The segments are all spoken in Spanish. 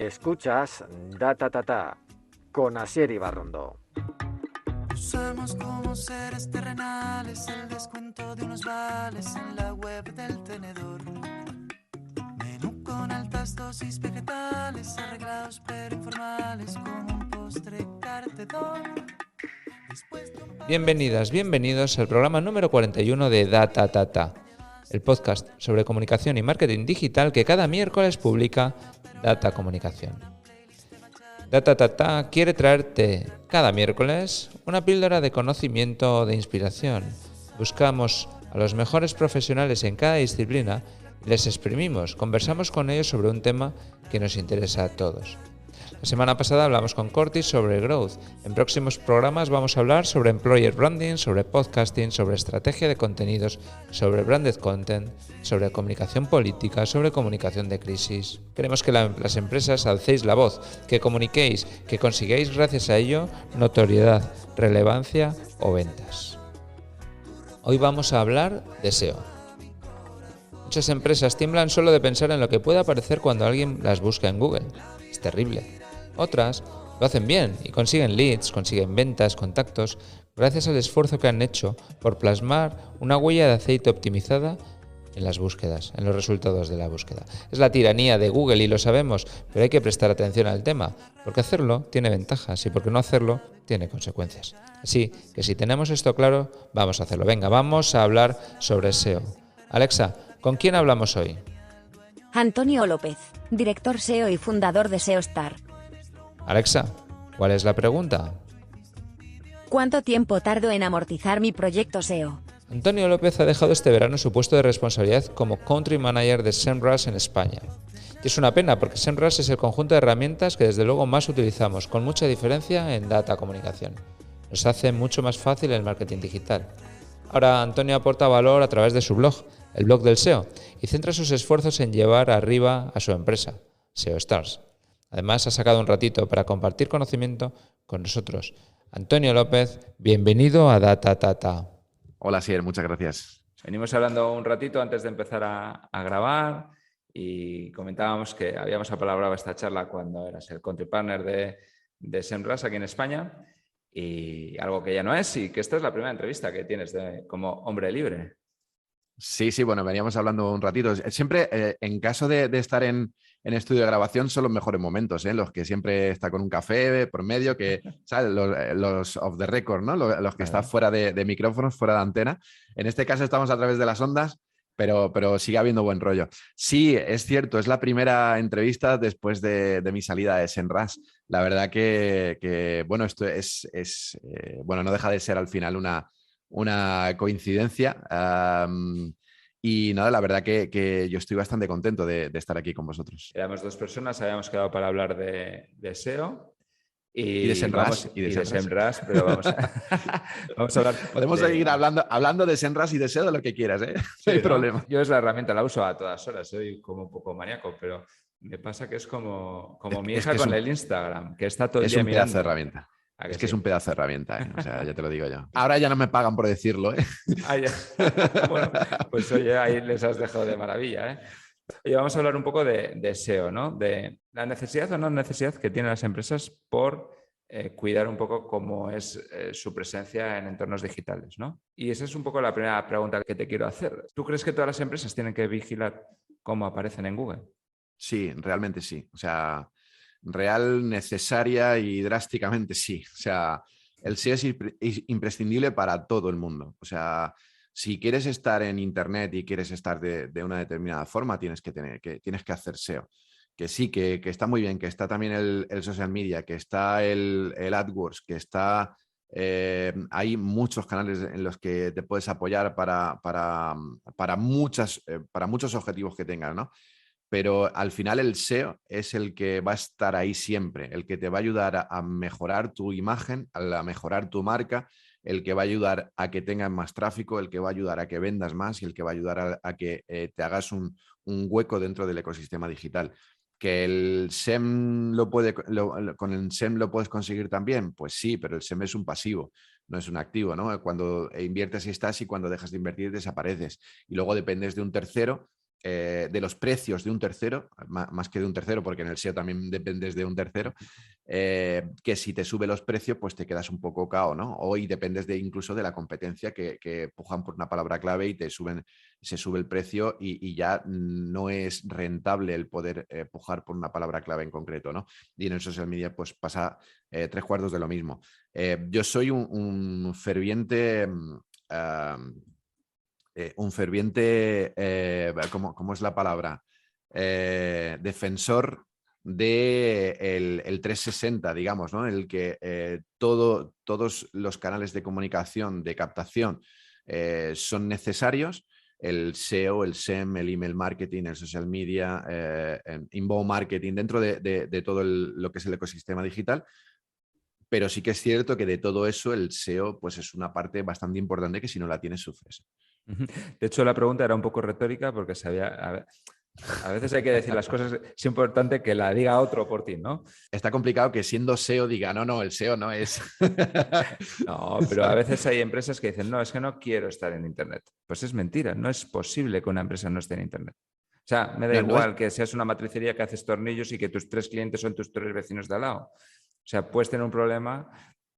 Escuchas Datatata con Asier Ibarrondo. Usamos como seres terrenales el descuento de unos vales en la web del tenedor. Menú con altas dosis vegetales, arreglados pero informales, con un postre cartedor. Bienvenidas, bienvenidos al programa número 41 de Datatata, el podcast sobre comunicación y marketing digital que cada miércoles publica Data Comunicación. Datatata quiere traerte cada miércoles una píldora de conocimiento o de inspiración. Buscamos a los mejores profesionales en cada disciplina y les exprimimos, conversamos con ellos sobre un tema que nos interesa a todos. La semana pasada hablamos con Cortis sobre growth. En próximos programas vamos a hablar sobre employer branding, sobre podcasting, sobre estrategia de contenidos, sobre branded content, sobre comunicación política, sobre comunicación de crisis. Queremos que las empresas alcéis la voz, que comuniquéis, que consigáis gracias a ello notoriedad, relevancia o ventas. Hoy vamos a hablar de SEO. Muchas empresas tiemblan solo de pensar en lo que puede aparecer cuando alguien las busca en Google. Es terrible. Otras lo hacen bien y consiguen leads, consiguen ventas, contactos, gracias al esfuerzo que han hecho por plasmar una huella de aceite optimizada en las búsquedas, en los resultados de la búsqueda. Es la tiranía de Google y lo sabemos, pero hay que prestar atención al tema, porque hacerlo tiene ventajas y porque no hacerlo tiene consecuencias. Así que si tenemos esto claro, vamos a hacerlo. Venga, vamos a hablar sobre SEO. Alexa, ¿con quién hablamos hoy? Antonio López, director SEO y fundador de SEOstar. Alexa, ¿cuál es la pregunta? ¿Cuánto tiempo tardo en amortizar mi proyecto SEO? Antonio López ha dejado este verano su puesto de responsabilidad como Country Manager de SEMrush en España. Y es una pena porque SEMrush es el conjunto de herramientas que desde luego más utilizamos, con mucha diferencia en data comunicación. Nos hace mucho más fácil el marketing digital. Ahora Antonio aporta valor a través de su blog, el blog del SEO, y centra sus esfuerzos en llevar arriba a su empresa, SEOstars. Además, ha sacado un ratito para compartir conocimiento con nosotros. Antonio López, bienvenido a Datatata. Hola, Sier, muchas gracias. Venimos hablando un ratito antes de empezar a grabar y comentábamos que habíamos apalabrado esta charla cuando eras el country partner de SEMrush aquí en España y algo que ya no es, y que esta es la primera entrevista que tienes como hombre libre. Sí, bueno, veníamos hablando un ratito. Siempre, en caso de estar en estudio de grabación, son los mejores momentos, los que siempre está con un café por medio, que, ¿sabes? Los off the record, ¿no? Los que están fuera de micrófonos, fuera de antena. En este caso estamos a través de las ondas, pero sigue habiendo buen rollo. Sí, es cierto, es la primera entrevista después de mi salida de SEMrush. La verdad que bueno, esto bueno, no deja de ser al final una coincidencia. Y nada, la verdad que yo estoy bastante contento de estar aquí con vosotros. Éramos dos personas, habíamos quedado para hablar de SEO y de SEMrush. Y de SEMrush, pero vamos a hablar. Podemos seguir hablando de SEMrush y de SEO de lo que quieras, ¿eh? Sí, no hay problema. Yo es la herramienta, la uso a todas horas, soy como un poco maníaco, pero me pasa que es como mi hija con el Instagram, que está todo el día mirando. Es un pedazo de herramienta. Es que es un pedazo de herramienta, ¿eh? O sea, ya te lo digo yo. Ahora ya no me pagan por decirlo, ¿eh? Bueno, pues oye, ahí les has dejado de maravilla, ¿eh? Oye, vamos a hablar un poco de SEO, ¿no? De la necesidad o no necesidad que tienen las empresas por cuidar un poco cómo es su presencia en entornos digitales, ¿no? Y esa es un poco la primera pregunta que te quiero hacer. ¿Tú crees que todas las empresas tienen que vigilar cómo aparecen en Google? Sí, realmente sí. O sea, real, necesaria y drásticamente sí. O sea, el SEO es imprescindible para todo el mundo. O sea, si quieres estar en Internet y quieres estar de una determinada forma, tienes que hacer SEO. Que sí, que está muy bien, que está también el social media, que está el AdWords, que está... hay muchos canales en los que te puedes apoyar para muchos objetivos que tengas, ¿no? Pero al final el SEO es el que va a estar ahí siempre, el que te va a ayudar a mejorar tu imagen, a mejorar tu marca, el que va a ayudar a que tengas más tráfico, el que va a ayudar a que vendas más y el que va a ayudar a que te hagas un hueco dentro del ecosistema digital. ¿Que el SEM con el SEM lo puedes conseguir también? Pues sí, pero el SEM es un pasivo, no es un activo, ¿no? Cuando inviertes estás y cuando dejas de invertir desapareces. Y luego dependes de un tercero de los precios de un tercero, más que de un tercero, porque en el SEO también dependes de un tercero, que si te sube los precios, pues te quedas un poco cao, ¿no? Hoy dependes incluso de la competencia que pujan por una palabra clave y se sube el precio y ya no es rentable el poder pujar por una palabra clave en concreto, ¿no? Y en el social media pues pasa 3/4 de lo mismo. Yo soy un ferviente... ¿cómo es la palabra? Defensor de el 360, digamos, ¿no? En el que todos los canales de comunicación, de captación, son necesarios. El SEO, el SEM, el email marketing, el social media, inbound marketing, dentro de todo lo que es el ecosistema digital. Pero sí que es cierto que de todo eso el SEO pues es una parte bastante importante que si no la tienes sufres. De hecho, la pregunta era un poco retórica porque a veces hay que decir las cosas, es importante que la diga otro por ti, ¿no? Está complicado que siendo SEO diga, no, el SEO no es. No, pero a veces hay empresas que dicen, no, es que no quiero estar en Internet. Pues es mentira, no es posible que una empresa no esté en Internet. O sea, me da igual que seas una matricería que haces tornillos y que tus 3 clientes son tus 3 vecinos de al lado. O sea, puedes tener un problema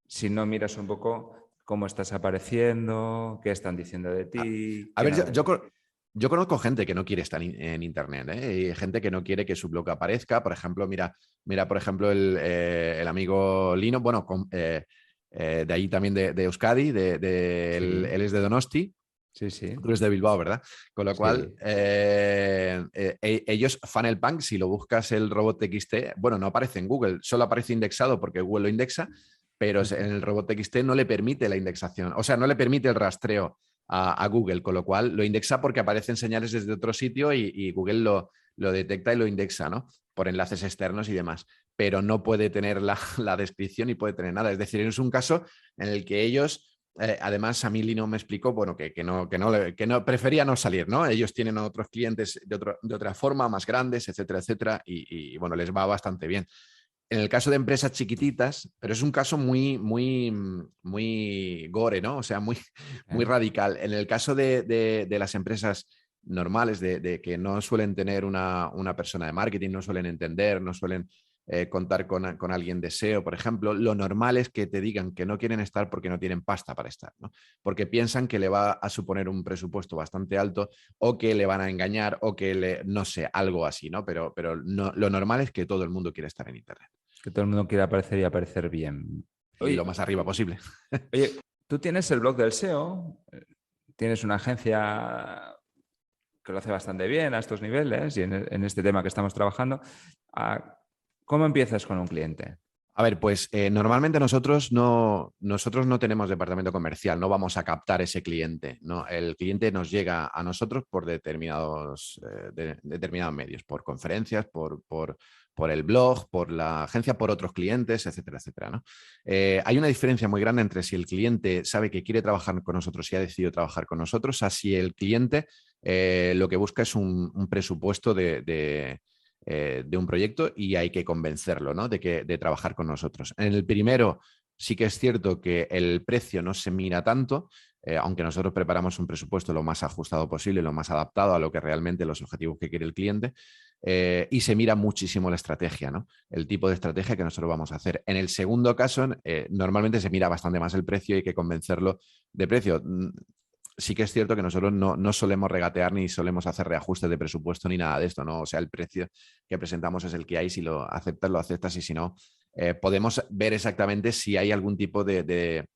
si no miras un poco cómo estás apareciendo, qué están diciendo de ti. A ver, yo conozco gente que no quiere estar en Internet, ¿eh? Y gente que no quiere que su blog aparezca. Por ejemplo, mira por ejemplo, el amigo Lino, bueno, de ahí también de Euskadi, él es de Donosti. Sí. Tú eres de Bilbao, ¿verdad? Con lo cual, ellos, Funnelpunk, si lo buscas el robot TXT, bueno, no aparece en Google, solo aparece indexado porque Google lo indexa, pero en el robot TXT no le permite la indexación, o sea, no le permite el rastreo a Google, con lo cual lo indexa porque aparecen señales desde otro sitio y Google lo detecta y lo indexa, ¿no? Por enlaces externos y demás, pero no puede tener la descripción ni puede tener nada. Es decir, es un caso en el que ellos... además, a mí Lino me explicó, bueno, que no prefería no salir, ¿no? Ellos tienen otros clientes de otra forma, más grandes, etcétera, etcétera, y bueno, les va bastante bien. En el caso de empresas chiquititas, pero es un caso muy, muy, muy gore, ¿no? O sea, muy radical. En el caso de las empresas normales, de que no suelen tener una persona de marketing, no suelen entender, no suelen contar con alguien de SEO, por ejemplo, lo normal es que te digan que no quieren estar porque no tienen pasta para estar, ¿no? Porque piensan que le va a suponer un presupuesto bastante alto o que le van a engañar o que no sé, algo así, ¿no? Pero no, lo normal es que todo el mundo quiere estar en Internet. Que todo el mundo quiere aparecer y aparecer bien. Y lo más arriba posible. Oye, tú tienes el blog del SEO, tienes una agencia que lo hace bastante bien a estos niveles y en este tema que estamos trabajando. ¿Cómo empiezas con un cliente? A ver, pues normalmente nosotros no tenemos departamento comercial, no vamos a captar ese cliente, ¿no? El cliente nos llega a nosotros por determinados medios, por conferencias, por el blog, por la agencia, por otros clientes, etcétera, etcétera, ¿no? Hay una diferencia muy grande entre si el cliente sabe que quiere trabajar con nosotros y ha decidido trabajar con nosotros, a si el cliente lo que busca es un presupuesto de un proyecto y hay que convencerlo, ¿no? de trabajar con nosotros. En el primero sí que es cierto que el precio no se mira tanto, aunque nosotros preparamos un presupuesto lo más ajustado posible, lo más adaptado a lo que realmente los objetivos que quiere el cliente, y se mira muchísimo la estrategia, ¿no? El tipo de estrategia que nosotros vamos a hacer. En el segundo caso, normalmente se mira bastante más el precio y hay que convencerlo de precio. Sí que es cierto que nosotros no solemos regatear ni solemos hacer reajustes de presupuesto ni nada de esto, ¿no? O sea, el precio que presentamos es el que hay, si lo aceptas, lo aceptas y si no, podemos ver exactamente si hay algún tipo de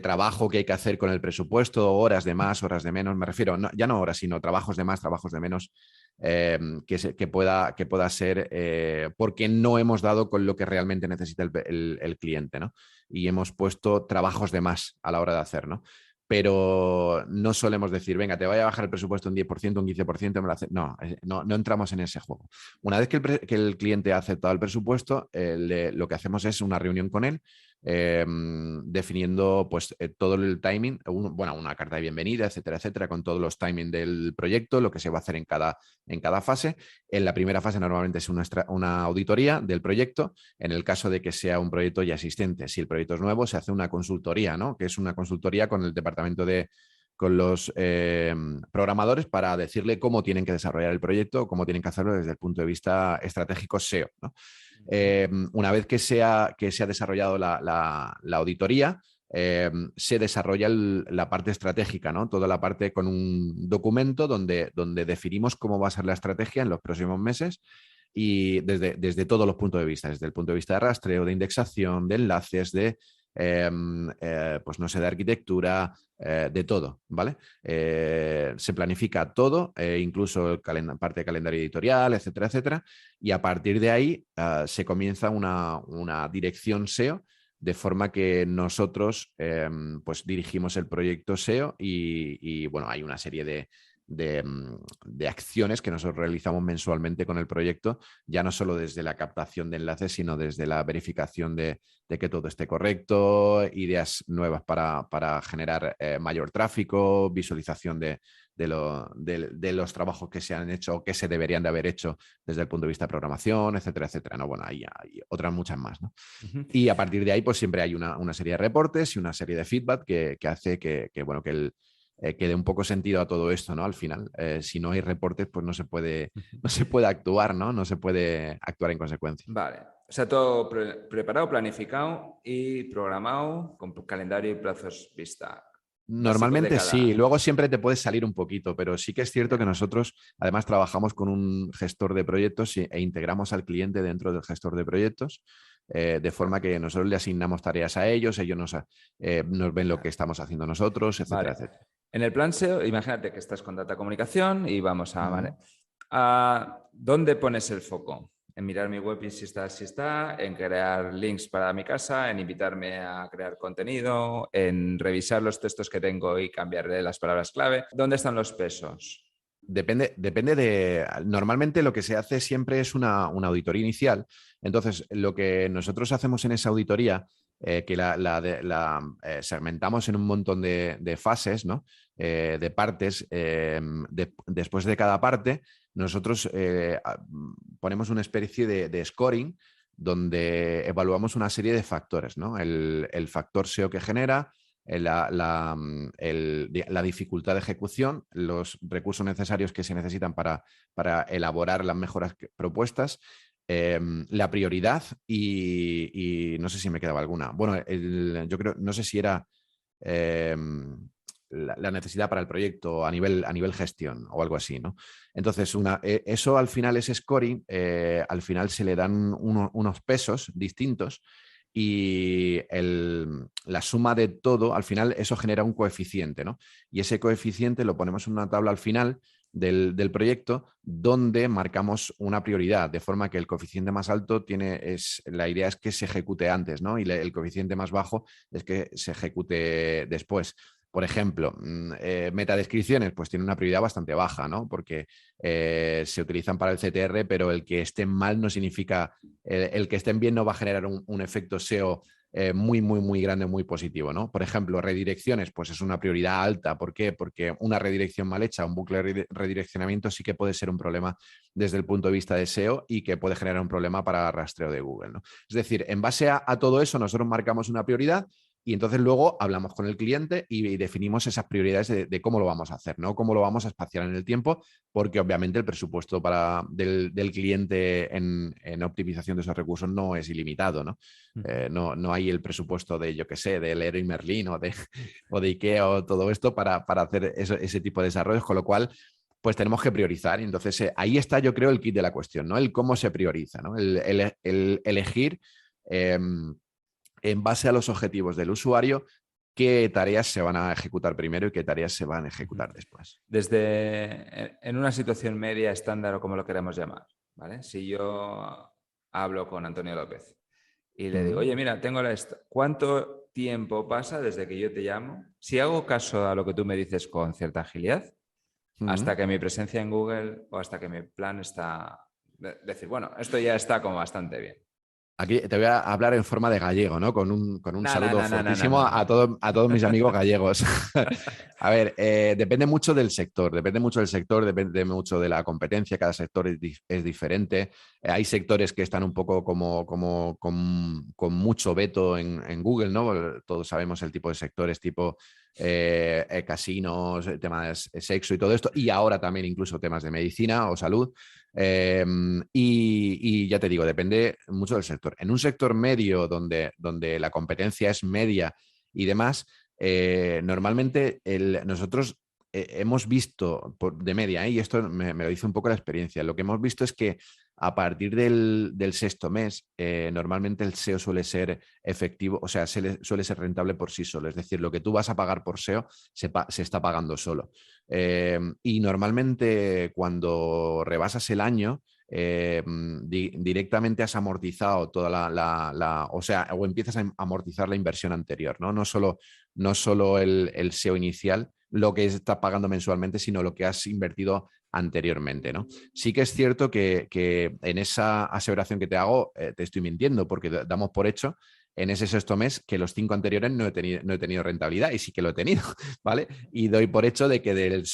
trabajo que hay que hacer con el presupuesto, horas de más, horas de menos, me refiero, ya no horas, sino trabajos de más, trabajos de menos, que pueda ser porque no hemos dado con lo que realmente necesita el cliente, ¿no? Y hemos puesto trabajos de más a la hora de hacer, ¿no? Pero no solemos decir, venga, te voy a bajar el presupuesto un 10%, un 15%, me lo hace... No entramos en ese juego. Una vez que el cliente ha aceptado el presupuesto, lo que hacemos es una reunión con él, definiendo pues todo el timing, una carta de bienvenida, etcétera, etcétera, con todos los timings del proyecto, lo que se va a hacer en cada fase. En la primera fase normalmente es una auditoría del proyecto, en el caso de que sea un proyecto ya existente. Si el proyecto es nuevo, se hace una consultoría, ¿no? Que es una consultoría con el departamento de con los programadores para decirle cómo tienen que desarrollar el proyecto, cómo tienen que hacerlo desde el punto de vista estratégico SEO, ¿no? Una vez que se ha desarrollado la auditoría, se desarrolla la parte estratégica, ¿no? Toda la parte con un documento donde definimos cómo va a ser la estrategia en los próximos meses y desde todos los puntos de vista, desde el punto de vista de rastreo, de indexación, de enlaces, pues no sé, de arquitectura, de todo, ¿vale? Se planifica todo, incluso parte de calendario editorial, etcétera, etcétera, y a partir de ahí se comienza una dirección SEO, de forma que nosotros pues dirigimos el proyecto SEO y bueno, hay una serie de acciones que nosotros realizamos mensualmente con el proyecto, ya no solo desde la captación de enlaces, sino desde la verificación de que todo esté correcto, ideas nuevas para generar mayor tráfico, visualización de los trabajos que se han hecho o que se deberían de haber hecho desde el punto de vista de programación, etcétera, etcétera, ¿no? Bueno, hay otras muchas más, ¿no? Y a partir de ahí, pues siempre hay una serie de reportes y una serie de feedback que hace que dé un poco sentido a todo esto, ¿no? Al final, si no hay reportes, pues no se puede actuar, ¿no? No se puede actuar en consecuencia. Vale. O sea, todo preparado, planificado y programado con calendario y plazos vista. Normalmente sí, luego siempre te puedes salir un poquito, pero sí que es cierto que nosotros además trabajamos con un gestor de proyectos e integramos al cliente dentro del gestor de proyectos, de forma que nosotros le asignamos tareas a ellos nos ven lo que estamos haciendo nosotros, etcétera, vale. etcétera. En el plan SEO, imagínate que estás con data comunicación y vamos a ¿dónde pones el foco? En mirar mi web y si está, en crear links para mi casa, en invitarme a crear contenido, en revisar los textos que tengo y cambiarle las palabras clave. ¿Dónde están los pesos? Depende de... Normalmente lo que se hace siempre es una auditoría inicial. Entonces, lo que nosotros hacemos en esa auditoría, que la segmentamos en un montón de fases, ¿no? De partes. Después de cada parte, nosotros ponemos una especie de scoring donde evaluamos una serie de factores, ¿no? El factor SEO que genera, la dificultad de ejecución, los recursos necesarios que se necesitan para elaborar las mejoras propuestas, la prioridad y no sé si me quedaba alguna. Bueno, yo creo, no sé si era la necesidad para el proyecto a nivel gestión o algo así, ¿no? Entonces, eso al final, ese scoring, al final se le dan unos pesos distintos y la suma de todo, al final eso genera un coeficiente, ¿no? Y ese coeficiente lo ponemos en una tabla al final del proyecto donde marcamos una prioridad, de forma que el coeficiente más alto la idea es que se ejecute antes, ¿no? Y el coeficiente más bajo es que se ejecute después. Por ejemplo, metadescripciones, pues tiene una prioridad bastante baja, ¿no? Porque se utilizan para el CTR, pero el que estén mal no significa, el que estén bien no va a generar un efecto SEO muy, muy, muy grande, muy positivo, ¿no? Por ejemplo, redirecciones, pues es una prioridad alta. ¿Por qué? Porque una redirección mal hecha, un bucle de redireccionamiento sí que puede ser un problema desde el punto de vista de SEO y que puede generar un problema para rastreo de Google, ¿no? Es decir, en base a todo eso, nosotros marcamos una prioridad. Y entonces luego hablamos con el cliente y definimos esas prioridades de cómo lo vamos a hacer, ¿no? Cómo lo vamos a espaciar en el tiempo, porque obviamente el presupuesto del cliente en optimización de esos recursos no es ilimitado, ¿no? No hay el presupuesto de, yo qué sé, de Leroy Merlin o de IKEA o todo esto para hacer ese tipo de desarrollos, con lo cual pues tenemos que priorizar. Y entonces ahí está, yo creo, el kit de la cuestión, ¿no? El cómo se prioriza, ¿no? El elegir en base a los objetivos del usuario, qué tareas se van a ejecutar primero y qué tareas se van a ejecutar después. En una situación media, estándar o como lo queramos llamar, ¿vale? Si yo hablo con Antonio López y le digo, oye, mira, ¿cuánto tiempo pasa desde que yo te llamo? Si hago caso a lo que tú me dices con cierta agilidad, hasta que mi presencia en Google o hasta que mi plan está... Decir, bueno, esto ya está como bastante bien. Aquí te voy a hablar en forma de gallego, ¿no? Con un saludo fortísimo a todos mis amigos gallegos. A ver, depende mucho del sector, depende mucho de la competencia, cada sector es diferente. Hay sectores que están un poco con mucho veto en Google, ¿no? Todos sabemos el tipo de sectores tipo casinos, temas de sexo y todo esto, y ahora también incluso temas de medicina o salud. Y ya te digo, depende mucho del sector. En un sector medio donde la competencia es media y demás, normalmente nosotros hemos visto de media, y esto me lo dice un poco la experiencia, lo que hemos visto es que a partir del sexto mes, normalmente el SEO suele ser efectivo, o sea, suele ser rentable por sí solo. Es decir, lo que tú vas a pagar por SEO se está pagando solo. Y normalmente cuando rebasas el año, directamente has amortizado toda o empiezas a amortizar la inversión anterior, ¿no? No solo el SEO inicial, lo que estás pagando mensualmente, sino lo que has invertido anteriormente, ¿no? Sí que es cierto que en esa aseveración que te hago, te estoy mintiendo, porque damos por hecho en ese sexto mes que los 5 anteriores no he tenido rentabilidad, y sí que lo he tenido, ¿vale? Y doy por hecho de que del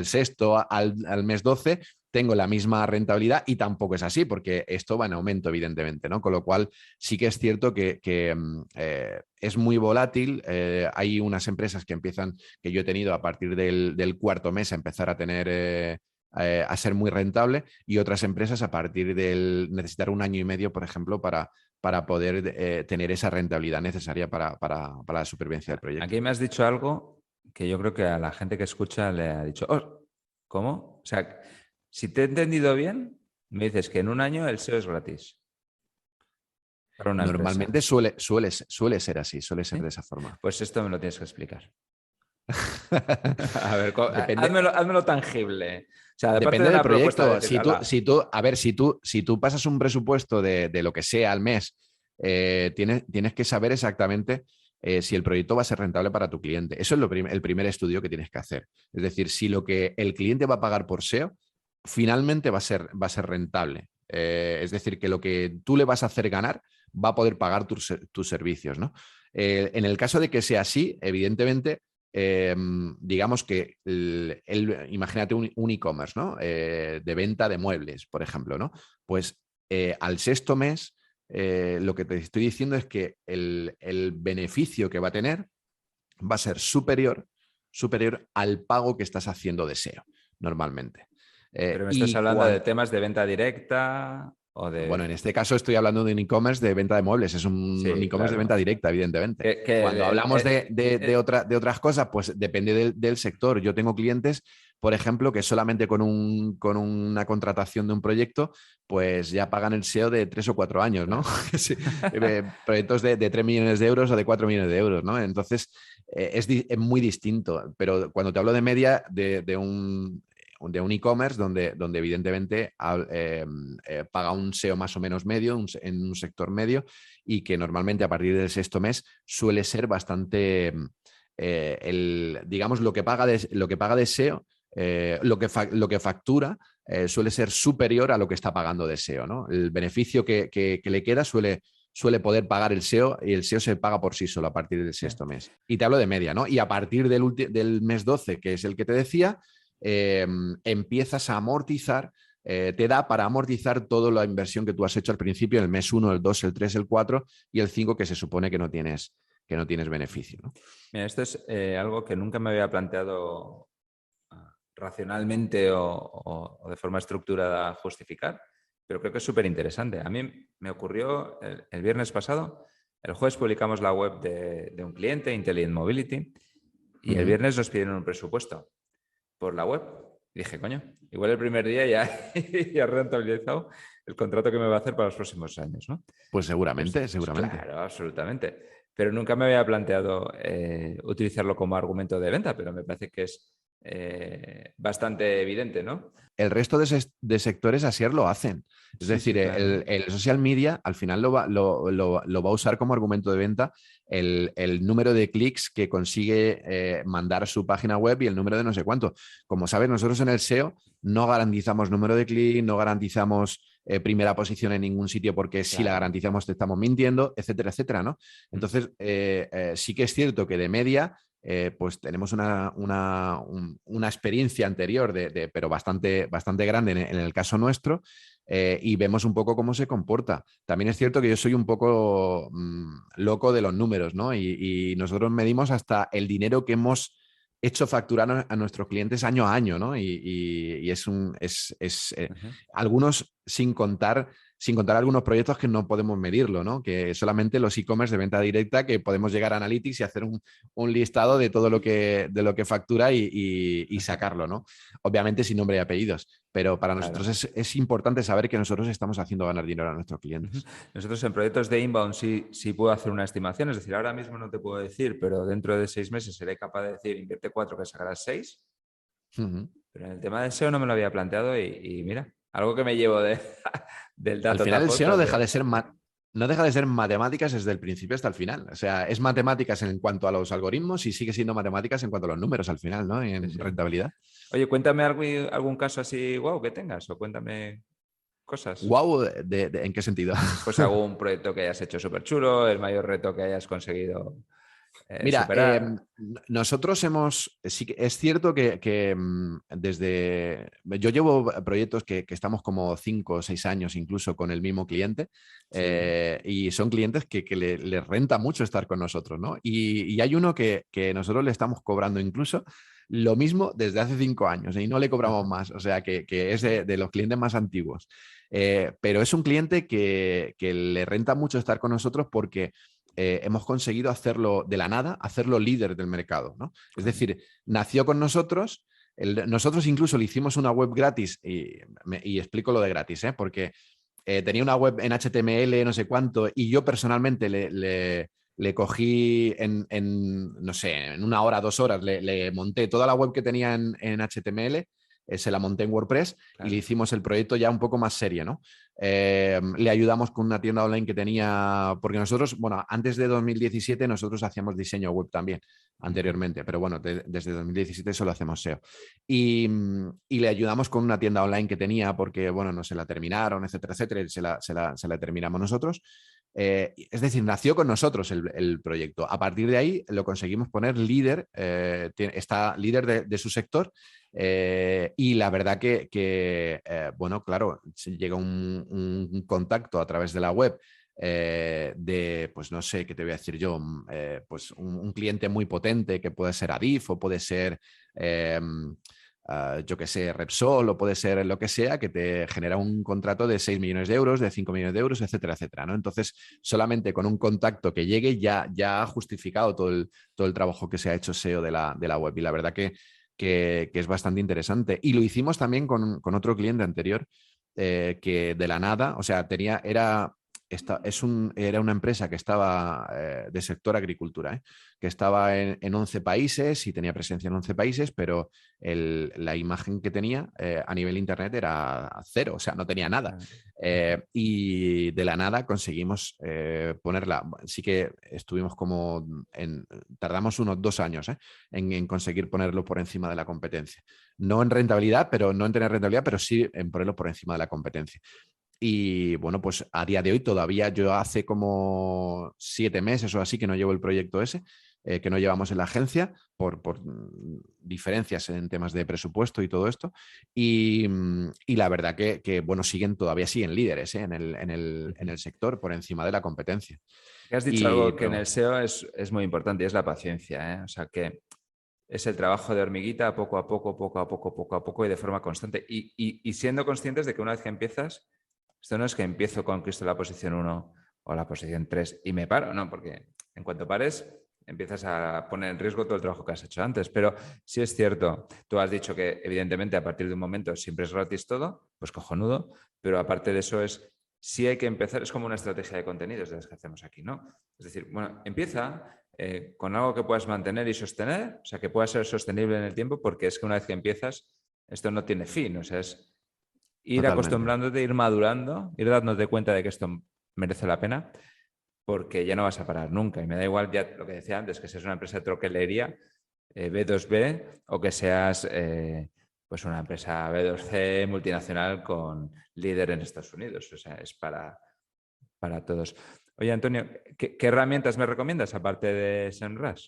sexto al mes 12 tengo la misma rentabilidad, y tampoco es así, porque esto va en aumento, evidentemente, ¿no? Con lo cual sí que es cierto que es muy volátil. Hay unas empresas que yo he tenido a partir del cuarto mes a empezar a tener... a ser muy rentable, y otras empresas a partir del necesitar 1 año y medio, por ejemplo, para poder tener esa rentabilidad necesaria para la supervivencia del proyecto. Aquí me has dicho algo que yo creo que a la gente que escucha le ha dicho, oh, ¿cómo? O sea, si te he entendido bien, me dices que en 1 año el SEO es gratis. Para una Normalmente empresa. suele ser así, suele ser ¿Sí? de esa forma. Pues esto me lo tienes que explicar. A ver, Depende, házmelo tangible. O sea, aparte depende de del una propuesta de proyecto. decir, "Ala". Si tú pasas un presupuesto de lo que sea al mes, tienes que saber exactamente si el proyecto va a ser rentable para tu cliente. Eso es el primer estudio que tienes que hacer. Es decir, si lo que el cliente va a pagar por SEO finalmente va a ser rentable. Es decir, que lo que tú le vas a hacer ganar va a poder pagar tus servicios, ¿no? En el caso de que sea así, evidentemente, digamos que imagínate un e-commerce, ¿no? De venta de muebles, por ejemplo, ¿no? Pues al sexto mes, lo que te estoy diciendo es que el beneficio que va a tener va a ser superior al pago que estás haciendo de SEO, normalmente. Pero me estás hablando de temas de venta directa o de... Bueno, en este caso estoy hablando de un e-commerce de venta de muebles, es un Sí, e-commerce de claro. venta directa, evidentemente. Cuando hablamos de otras cosas, pues depende del sector. Yo tengo clientes, por ejemplo, que solamente con una contratación de un proyecto, pues ya pagan el SEO de 3 o 4 años, ¿no? Sí. Proyectos de 3 millones de euros o de 4 millones de euros, ¿no? Entonces, es muy distinto. Pero cuando te hablo de media, de un e-commerce donde evidentemente paga un SEO más o menos medio, en un sector medio, y que normalmente a partir del sexto mes suele ser bastante, digamos, lo que paga de SEO, lo que factura suele ser superior a lo que está pagando de SEO, ¿no? El beneficio que le queda suele poder pagar el SEO, y el SEO se paga por sí solo a partir del sexto mes. Y te hablo de media, ¿no? Y a partir del mes 12, que es el que te decía, empiezas a amortizar, te da para amortizar toda la inversión que tú has hecho al principio, en el mes 1, el 2, el 3, el 4 y el 5, que se supone que no tienes beneficio, ¿no? Mira, esto es algo que nunca me había planteado racionalmente o de forma estructurada justificar, pero creo que es súper interesante. A mí me ocurrió el viernes pasado, el jueves publicamos la web de un cliente, Intelligent Mobility, y el viernes nos pidieron un presupuesto por la web. Y dije, coño, igual el primer día ya he rentabilizado el contrato que me va a hacer para los próximos años, ¿no? Pues seguramente. Claro, absolutamente. Pero nunca me había planteado utilizarlo como argumento de venta, pero me parece que es bastante evidente, ¿no? El resto de sectores así lo hacen. Es decir, sí, claro. el social media al final lo va a usar como argumento de venta el número de clics que consigue mandar a su página web y el número de no sé cuánto. Como sabes, nosotros en el SEO no garantizamos número de clics, no garantizamos primera posición en ningún sitio, porque si la garantizamos te estamos mintiendo, etcétera, etcétera, ¿no? Entonces, sí que es cierto que de media pues tenemos una experiencia anterior, pero bastante grande en el caso nuestro, y vemos un poco cómo se comporta. También es cierto que yo soy un poco loco de los números, ¿no? Y nosotros medimos hasta el dinero que hemos hecho facturar a nuestros clientes año a año, ¿no? Y algunos sin contar algunos proyectos que no podemos medirlo, ¿no? Que solamente los e-commerce de venta directa, que podemos llegar a Analytics y hacer un listado de todo lo que factura y sacarlo, ¿no? Obviamente sin nombre y apellidos, pero para nosotros es importante saber que nosotros estamos haciendo ganar dinero a nuestros clientes. Nosotros en proyectos de inbound sí puedo hacer una estimación, es decir, ahora mismo no te puedo decir, pero dentro de 6 meses seré capaz de decir, invierte 4 que sacarás 6. Pero en el tema de SEO no me lo había planteado y mira, algo que me llevo del dato. Al final el SEO no deja de ser matemáticas desde el principio hasta el final. O sea, es matemáticas en cuanto a los algoritmos y sigue siendo matemáticas en cuanto a los números al final, ¿no? Y en rentabilidad. Oye, cuéntame algún caso así guau que tengas o cuéntame cosas. Guau, ¿en qué sentido? Pues algún proyecto que hayas hecho súper chulo, el mayor reto que hayas conseguido Mira, superar. nosotros es cierto que desde, yo llevo proyectos que estamos como 5 o 6 años incluso con el mismo cliente, y son clientes que les renta mucho estar con nosotros, ¿no? Y hay uno que nosotros le estamos cobrando incluso lo mismo desde hace 5 años y no le cobramos más, o sea que es de los clientes más antiguos. Pero es un cliente que le renta mucho estar con nosotros porque hemos conseguido hacerlo de la nada, hacerlo líder del mercado, ¿no? Es decir, nació con nosotros, nosotros incluso le hicimos una web gratis y explico lo de gratis, porque tenía una web en HTML, no sé cuánto, y yo personalmente le cogí no sé, en 1 hora, 2 horas, le monté toda la web que tenía en HTML, se la monté en WordPress y le hicimos el proyecto ya un poco más serio, ¿no? Le ayudamos con una tienda online que tenía, porque nosotros, bueno, antes de 2017 nosotros hacíamos diseño web también, anteriormente, pero bueno, desde 2017 solo hacemos SEO. Y le ayudamos con una tienda online que tenía porque, bueno, no se la terminaron, etcétera, etcétera, y se la terminamos nosotros. Es decir, nació con nosotros el proyecto. A partir de ahí lo conseguimos poner líder, está líder de su sector, y la verdad que bueno, claro, llega un contacto a través de la web pues no sé qué te voy a decir yo, pues un cliente muy potente que puede ser Adif o puede ser yo que sé, Repsol o puede ser lo que sea, que te genera un contrato de 6 millones de euros, de 5 millones de euros, etcétera, etcétera, ¿no? Entonces, solamente con un contacto que llegue ya ha justificado todo el trabajo que se ha hecho SEO de la web. Y la verdad que es bastante interesante. Y lo hicimos también con otro cliente anterior que de la nada, o sea, era una empresa que estaba de sector agricultura, que estaba en 11 países y tenía presencia en 11 países, pero la imagen que tenía a nivel internet era 0, o sea, no tenía nada. Y de la nada conseguimos ponerla. Sí que estuvimos tardamos unos 2 años en conseguir ponerlo por encima de la competencia. No en rentabilidad, no en tener rentabilidad, pero sí en ponerlo por encima de la competencia. Y bueno, pues a día de hoy todavía yo hace como 7 meses o así que no llevo el proyecto ese, que no llevamos en la agencia por diferencias en temas de presupuesto y todo esto. Y la verdad que bueno, todavía siguen líderes en el sector por encima de la competencia. Has dicho algo que en el SEO es muy importante y es la paciencia, O sea, que es el trabajo de hormiguita poco a poco y de forma constante. Y siendo conscientes de que una vez que empiezas, esto no es que empiezo, conquisto la posición 1 o la posición 3 y me paro, no, porque en cuanto pares empiezas a poner en riesgo todo el trabajo que has hecho antes. Pero sí es cierto, tú has dicho que evidentemente a partir de un momento siempre es gratis todo, pues cojonudo, pero aparte de eso sí hay que empezar, es como una estrategia de contenidos de las que hacemos aquí, ¿no? Es decir, bueno, empieza con algo que puedas mantener y sostener, o sea, que pueda ser sostenible en el tiempo, porque es que una vez que empiezas, esto no tiene fin, o sea, es ir acostumbrándote, ir madurando, ir dándote cuenta de que esto merece la pena, porque ya no vas a parar nunca. Y me da igual ya lo que decía antes, que seas una empresa de troquelería, B2B, o que seas pues una empresa B2C multinacional con líder en Estados Unidos. O sea, es para todos. Oye, Antonio, ¿qué herramientas me recomiendas aparte de SEMrush?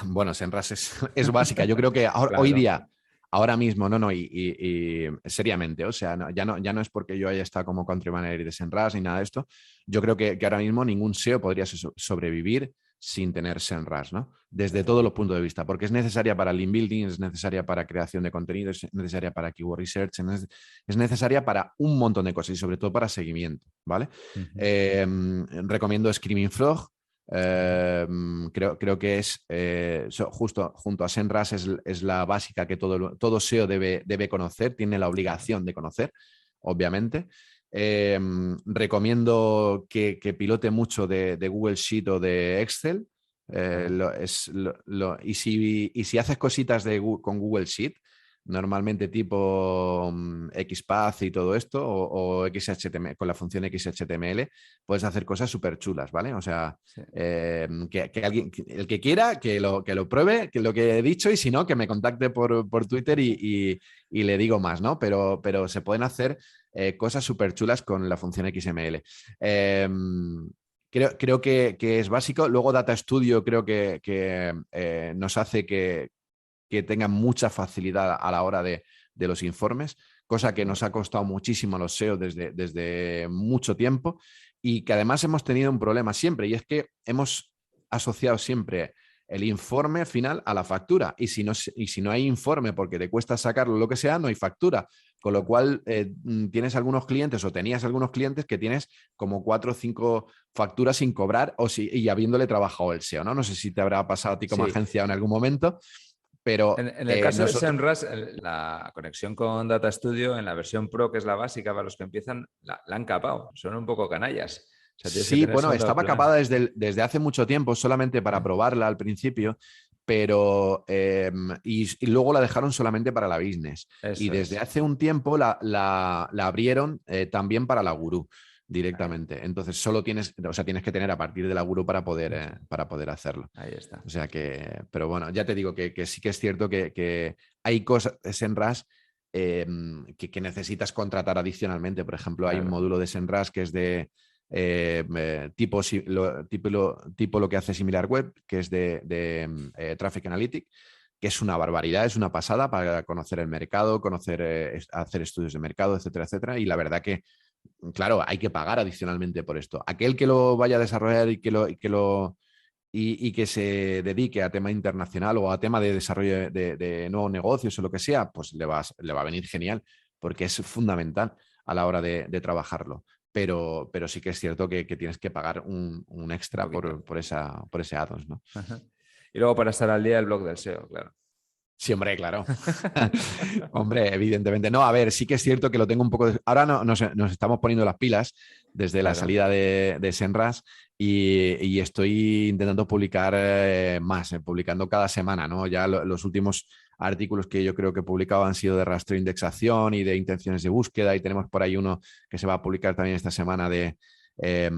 Bueno, SEMrush es básica. Yo creo que Claro. hoy día, ahora mismo, no, y seriamente, o sea, ya no es porque yo haya estado como country manager de SEMrush ni nada de esto. Yo creo que ahora mismo ningún SEO podría sobrevivir sin tener SEMrush, ¿no? Desde todos los puntos de vista, porque es necesaria para link building, es necesaria para creación de contenido, es necesaria para keyword research, es necesaria para un montón de cosas y sobre todo para seguimiento, ¿vale? Recomiendo Screaming Frog. Creo que es justo junto a SEMrush es la básica que todo SEO debe conocer, tiene la obligación de conocer, obviamente. Recomiendo que pilote mucho de Google Sheet o de Excel. Y si haces cositas con Google Sheet, normalmente tipo XPath y todo esto, o XHTML, con la función XHTML, puedes hacer cosas súper chulas, ¿vale? O sea, Sí. que alguien, el que quiera, que lo pruebe, que lo que he dicho, y si no, que me contacte por Twitter y le digo más, ¿no? Pero se pueden hacer cosas súper chulas con la función XML. Creo que es básico. Luego Data Studio creo que nos hace que tengan mucha facilidad a la hora de los informes, cosa que nos ha costado muchísimo a los SEO desde mucho tiempo y que además hemos tenido un problema siempre, y es que hemos asociado siempre el informe final a la factura, y si no hay informe porque te cuesta sacarlo, lo que sea, no hay factura. Con lo cual tienes algunos clientes, o tenías algunos clientes que tienes como 4 o 5 facturas sin cobrar y habiéndole trabajado el SEO, ¿no? No sé si te habrá pasado a ti como Sí. agencia en algún momento, pero En el caso de nosotros... SEMrush, la conexión con Data Studio en la versión Pro, que es la básica para los que empiezan, la han capado. Son un poco canallas. O sea, tienes que Sí, tener bueno, segundo estaba plano. capada desde hace mucho tiempo, solamente para probarla al principio, pero y luego la dejaron solamente para la business. Y Eso desde es. hace un tiempo la abrieron también para la Gurú Ahí, directamente. Entonces solo tienes que tener a partir de la Gurú para poder hacerlo. ahí está. O sea que, pero bueno, ya te digo que sí que es cierto que hay cosas de SEMrush que necesitas contratar adicionalmente. Por ejemplo, hay un Claro. módulo de SEMrush que es de tipo lo que hace SimilarWeb, que es de Traffic Analytics, que es una barbaridad, es una pasada para conocer el mercado, hacer estudios de mercado, etcétera, etcétera. Y la verdad que, claro, hay que pagar adicionalmente por esto. Aquel que lo vaya a desarrollar y que se dedique a tema internacional o a tema de desarrollo de nuevos negocios o lo que sea, pues le va a venir genial, porque es fundamental a la hora de trabajarlo. Pero sí que es cierto que tienes que pagar un extra por ese add-ons, ¿no? Ajá. Y luego para estar al día el blog del SEO, claro. Sí, hombre, claro. Hombre, evidentemente. No, a ver, sí que es cierto que lo tengo un poco... Ahora nos estamos poniendo las pilas desde la Claro. salida de SEMrush y estoy intentando publicar más, publicando cada semana, ¿no? Ya los últimos artículos que yo creo que he publicado han sido de rastreo de indexación y de intenciones de búsqueda, y tenemos por ahí uno que se va a publicar también esta semana ya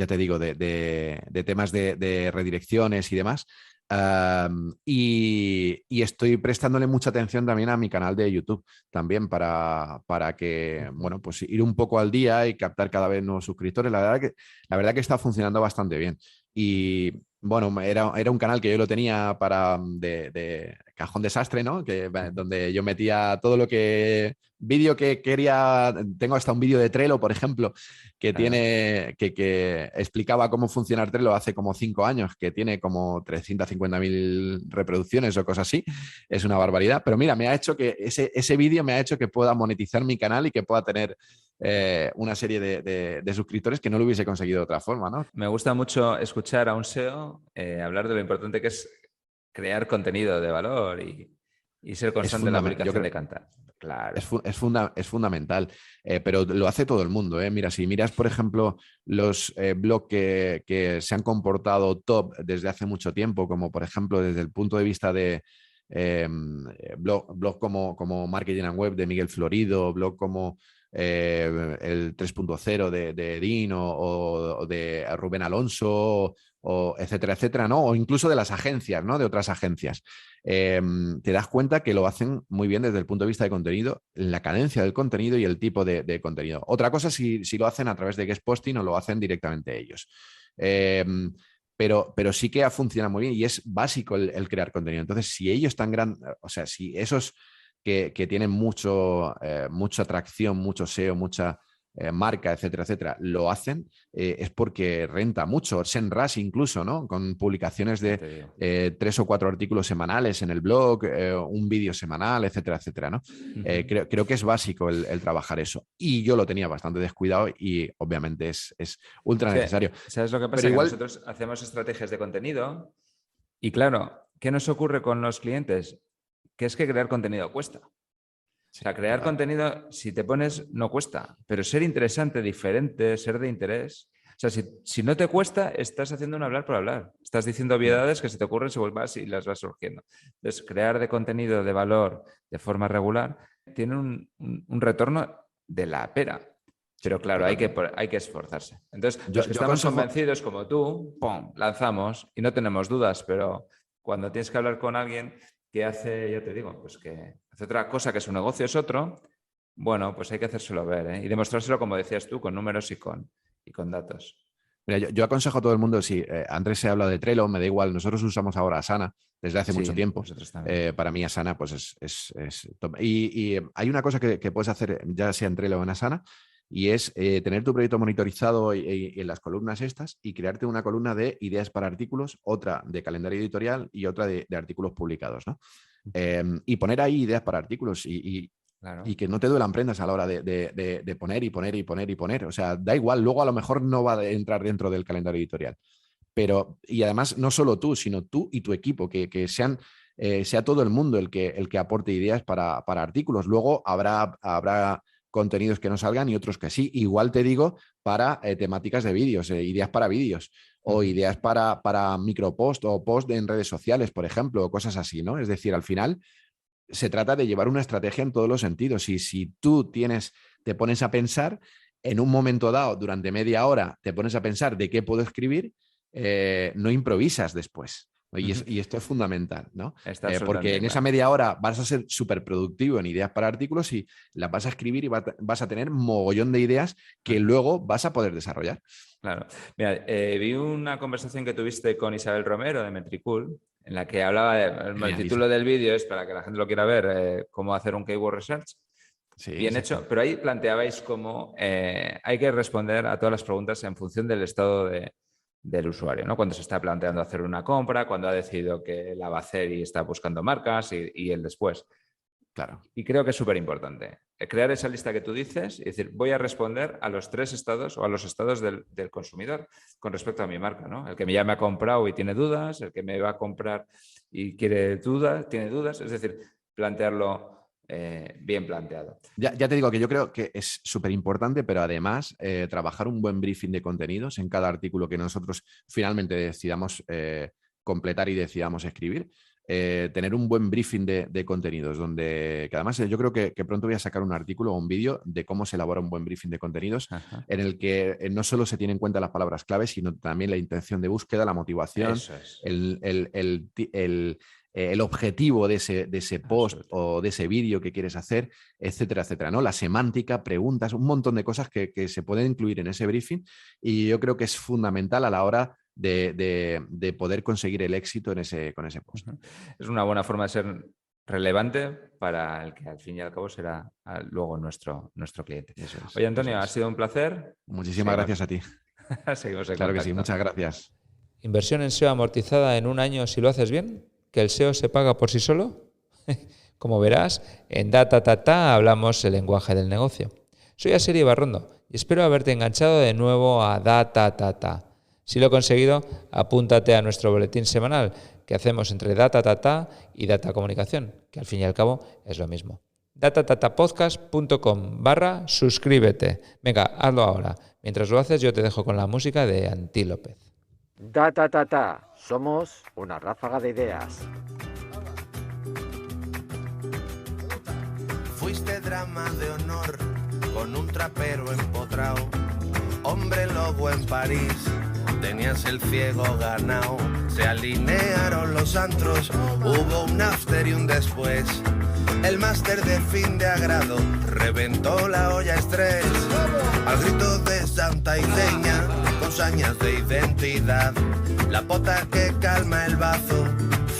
te digo, de temas de redirecciones y demás. Y estoy prestándole mucha atención también a mi canal de YouTube, también para que, bueno, pues ir un poco al día y captar cada vez nuevos suscriptores. La verdad que está funcionando bastante bien. Y bueno, era un canal que yo lo tenía de cajón desastre, ¿no? Donde yo metía todo lo vídeo que quería. Tengo hasta un vídeo de Trello, por ejemplo, que que explicaba cómo funcionar Trello hace como 5 años, que tiene como 350.000 reproducciones o cosas así. Es una barbaridad. Pero mira, me ha hecho que ese vídeo me ha hecho que pueda monetizar mi canal y que pueda tener una serie de suscriptores que no lo hubiese conseguido de otra forma, ¿no? Me gusta mucho escuchar a un SEO hablar de lo importante que es crear contenido de valor y ser Es constante en la fundamental. Yo publicación creo, de cantar. Claro. es fundamental, pero lo hace todo el mundo. Mira, si miras, por ejemplo, los blogs que se han comportado top desde hace mucho tiempo, como por ejemplo desde el punto de vista de blog como Marketing and Web de Miguel Florido, blog como el 3.0 de Dean o de Rubén Alonso, o etcétera, etcétera, ¿no? O incluso de las agencias, ¿no? De otras agencias. Te das cuenta que lo hacen muy bien desde el punto de vista de contenido, la cadencia del contenido y el tipo de contenido. Otra cosa si lo hacen a través de guest posting o lo hacen directamente ellos. pero sí que ha funcionado muy bien y es básico el crear contenido. Entonces, si ellos tan grandes, o sea, si esos que tienen mucha atracción, mucho SEO, mucha marca, etcétera, etcétera, lo hacen, es porque renta mucho. SEMrush incluso, ¿no? Con publicaciones de 3 o 4 artículos semanales en el blog, un vídeo semanal, etcétera, etcétera, ¿no? Creo que es básico el trabajar eso. Y yo lo tenía bastante descuidado y obviamente es ultra necesario. ¿Sabes lo que pasa? Pero igual... Que nosotros hacemos estrategias de contenido y claro, ¿qué nos ocurre con los clientes? Que es que crear contenido cuesta. O sea, crear contenido, si te pones, no cuesta, pero ser interesante, diferente, ser de interés. O sea, si no te cuesta, estás haciendo un hablar por hablar. Estás diciendo obviedades que se te ocurren según vas y las vas surgiendo. Entonces, crear de contenido de valor de forma regular tiene un retorno de la pera. Pero claro, hay que esforzarse. Entonces, los que estamos convencidos como tú, ¡pum!, lanzamos y no tenemos dudas, pero cuando tienes que hablar con alguien que hace, yo te digo, pues que hace otra cosa, que su negocio es otro, bueno, pues hay que hacérselo ver, ¿eh? Y demostrárselo, como decías tú, con números y con datos. Mira, yo aconsejo a todo el mundo, si antes se habla de Trello, me da igual, nosotros usamos ahora Asana desde hace mucho tiempo. Para mí Asana pues es top. Y hay una cosa que puedes hacer, ya sea en Trello o en Asana, y es tener tu proyecto monitorizado y en las columnas estas y crearte una columna de ideas para artículos, otra de calendario editorial y otra de artículos publicados, ¿no? Y poner ahí ideas para artículos Claro. Y que no te duelan prendas a la hora de poner y poner y poner y poner. O sea, da igual, luego a lo mejor no va a entrar dentro del calendario editorial. Y además, no solo tú, sino tú y tu equipo, que sea todo el mundo el que aporte ideas para artículos. Luego habrá contenidos que no salgan y otros que sí. Igual te digo para temáticas de vídeos, ideas para vídeos o ideas para micropost o post en redes sociales, por ejemplo, o cosas así, ¿no? Es decir, al final se trata de llevar una estrategia en todos los sentidos y si tú te pones a pensar en un momento dado, durante media hora, te pones a pensar de qué puedo escribir, no improvisas después. Y esto es fundamental, ¿no? Porque en esa media hora vas a ser súper productivo en ideas para artículos y las vas a escribir y vas a tener mogollón de ideas que luego vas a poder desarrollar. Claro. Mira, vi una conversación que tuviste con Isabel Romero de Metricool, en la que hablaba el título del vídeo es para que la gente lo quiera ver, cómo hacer un keyword research. Sí, bien hecho, pero ahí planteabais cómo hay que responder a todas las preguntas en función del estado del usuario, ¿no? Cuando se está planteando hacer una compra, cuando ha decidido que la va a hacer y está buscando marcas y el después. Claro. Y creo que es súper importante crear esa lista que tú dices y decir, voy a responder a los 3 estados o a los estados del consumidor con respecto a mi marca, ¿no? El que ya me ha comprado y tiene dudas, el que me va a comprar y tiene dudas, es decir, plantearlo bien planteado. Ya te digo que yo creo que es súper importante, pero además trabajar un buen briefing de contenidos en cada artículo que nosotros finalmente decidamos completar y decidamos escribir. Tener un buen briefing de contenidos, que además yo creo que pronto voy a sacar un artículo o un vídeo de cómo se elabora un buen briefing de contenidos. Ajá. En el que no solo se tienen en cuenta las palabras clave, sino también la intención de búsqueda, la motivación, el objetivo de ese post o de ese vídeo que quieres hacer, etcétera, etcétera, ¿no? La semántica, preguntas, un montón de cosas que se pueden incluir en ese briefing y yo creo que es fundamental a la hora de poder conseguir el éxito con ese post. Es una buena forma de ser relevante para el que al fin y al cabo será luego nuestro cliente. Oye, Antonio, ha sido un placer. Muchísimas gracias a ti. Seguimos en Claro contacto. que sí, muchas gracias. ¿Inversión en SEO amortizada en un año si lo haces bien? ¿Que el SEO se paga por sí solo? Como verás, en DataTata hablamos el lenguaje del negocio. Soy Asier Ibarrondo y espero haberte enganchado de nuevo a DataTata. Si lo he conseguido, apúntate a nuestro boletín semanal que hacemos entre DataTata y Data Comunicación, que al fin y al cabo es lo mismo. datatatapodcast.com/suscríbete. Venga, hazlo ahora. Mientras lo haces, yo te dejo con la música de Antí López. DataTata, somos una ráfaga de ideas. Fuiste drama de honor con un trapero empotrao, hombre lobo en París. Tenías el ciego ganado, se alinearon los antros, hubo un after y un después. El máster de fin de agrado reventó la olla estrés. Al grito de Santa Iceña, 2 años de identidad, la pota que calma el bazo,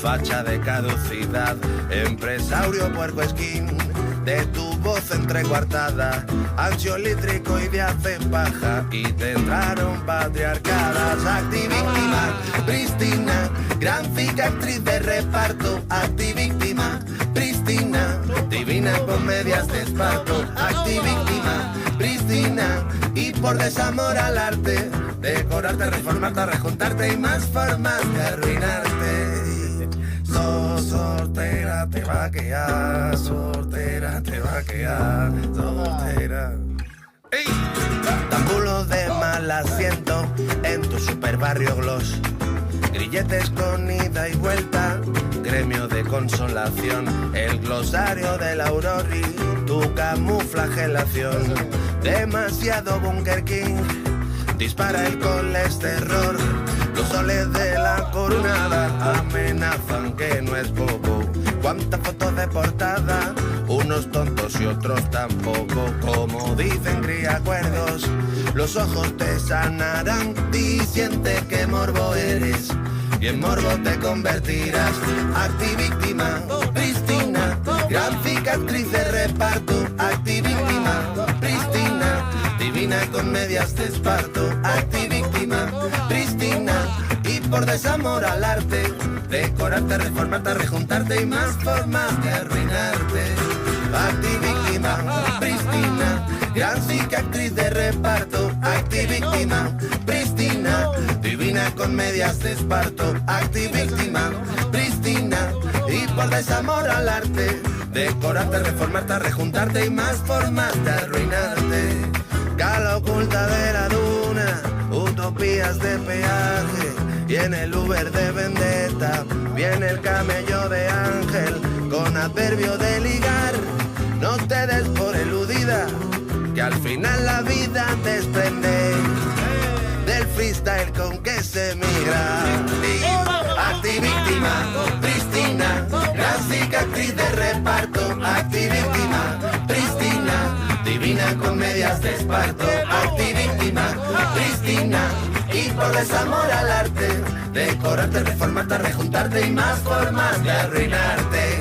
facha de caducidad, empresario puerco esquín, de tu voz entrecuartada, ansiolítrico y de hace paja, y te entraron patriarcadas, activíctima, prístina, gran cicatriz de reparto, activíctima, prístina, divina con medias de esparto, activíctima, prístina, y por desamor al arte, decorarte, reformarte, rejuntarte y más formas de arruinarte. Sortera te va a quedar, sortera te va a quedar, sortera. ¡Ey! Tambulo de mal asiento en tu super barrio gloss, grilletes con ida y vuelta, gremio de consolación, el glosario del Aurori, tu camuflagelación, demasiado Bunker King, dispara el colesterol. Los soles de la coronada amenazan que no es poco. Cuántas fotos de portada, unos tontos y otros tampoco. Como dicen griacuerdos, los ojos te sanarán. Di siente que morbo eres y en morbo te convertirás. Activíctima, prístina, gran cicatriz de reparto. Activíctima, prístina, divina con medias de esparto. Activíctima, prístina, y por desamor al arte, decorarte, reformarte, rejuntarte y más formas de arruinarte. Activíctima, prístina, gran cicatriz de reparto. Activíctima, prístina, divina con medias de esparto. Activíctima, prístina, y por desamor al arte, decorarte, reformarte, rejuntarte y más formas de arruinarte. Cala oculta de la duna, utopías de peaje, y en el Uber de vendetta viene el camello de Ángel con adverbio de ligar. No te des por eludida, que al final la vida desprende del freestyle con que se migra. Activíctima, prístina, gran cicatriz de reparto. Activíctima, prístina, divina con medias de esparto. Activíctima, prístina, y por desamor al arte, decorarte, reformarte, rejuntarte y más formas de arruinarte.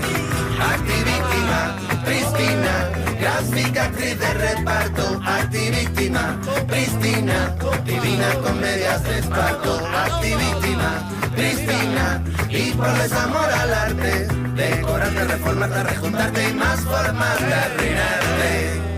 Activíctima, prístina, gran cicatriz de reparto. Activíctima, prístina, divina con medias de esparto. Activíctima, prístina, y por desamor al arte, decorarte, reformarte, rejuntarte y más formas de arruinarte.